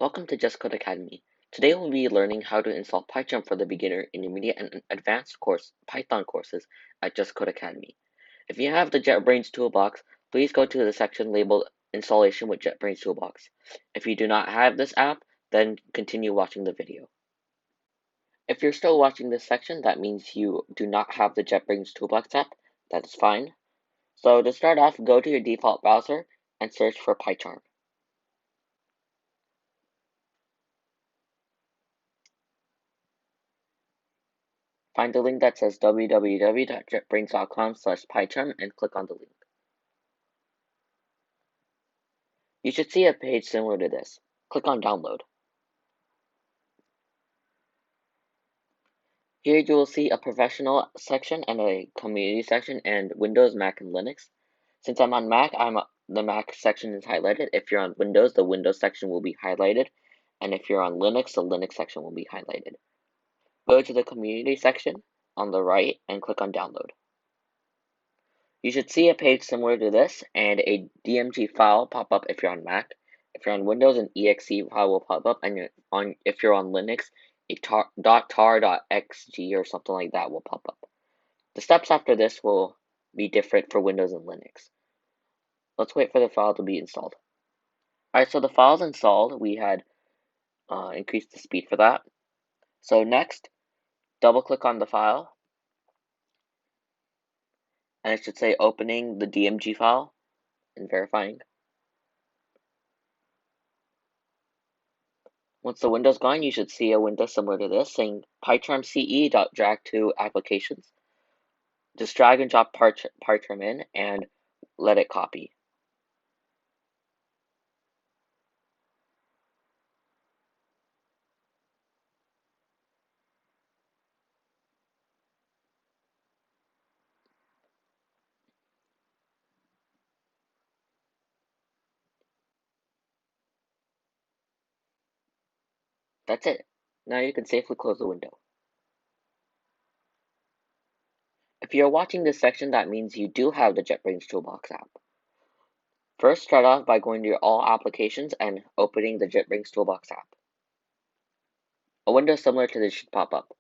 Welcome to justCode Academy. Today we'll be learning how to install PyCharm for the beginner, intermediate, and advanced Python courses at justCode Academy. If you have the Jetbrains Toolbox, please go to the section labeled Installation with Jetbrains Toolbox. If you do not have this app, then continue watching the video. If you're still watching this section, that means you do not have the Jetbrains Toolbox app. That is fine. So to start off, go to your default browser and search for PyCharm. Find the link that says www.jetbrains.com/PyCharm and click on the link. You should see a page similar to this. Click on Download. Here you will see a professional section and a community section and Windows, Mac, and Linux. Since I'm on Mac, the Mac section is highlighted. If you're on Windows, the Windows section will be highlighted. And if you're on Linux, the Linux section will be highlighted. Go to the community section on the right and click on Download. You should see a page similar to this and a DMG file pop up if you're on Mac. If you're on Windows, an exe file will pop up, and if you're on Linux, a .tar.xg or something like that will pop up. The steps after this will be different for Windows and Linux. Let's wait for the file to be installed. Alright, so the file's installed. We had increased the speed for that. So next, double click on the file, and it should say opening the DMG file and verifying. Once the window's gone, you should see a window similar to this saying PyCharm CE.drag to applications. Just drag and drop PyCharm in and let it copy. That's it. Now you can safely close the window. If you're watching this section, that means you do have the Jetbrains Toolbox app. First, start off by going to your All Applications and opening the Jetbrains Toolbox app. A window similar to this should pop up.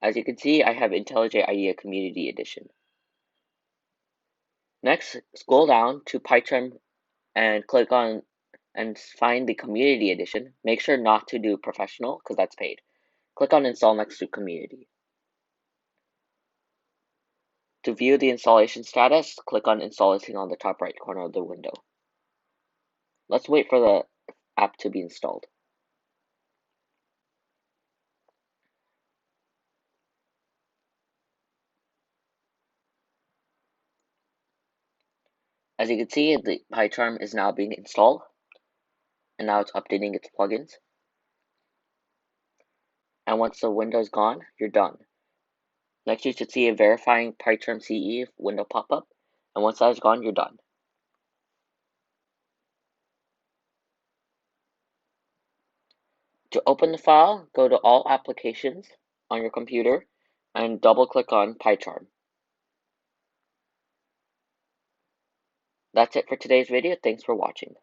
As you can see, I have IntelliJ IDEA Community Edition. Next, scroll down to PyCharm and click on and find the Community Edition. Make sure not to do Professional because that's paid. Click on Install next to Community. To view the installation status, click on Installation on the top right corner of the window. Let's wait for the app to be installed. As you can see, the PyCharm is now being installed, and now it's updating its plugins. And once the window is gone, you're done. Next, you should see a verifying PyCharm CE window pop up, and once that is gone, you're done. To open the file, go to All Applications on your computer and double-click on PyCharm. That's it for today's video. Thanks for watching.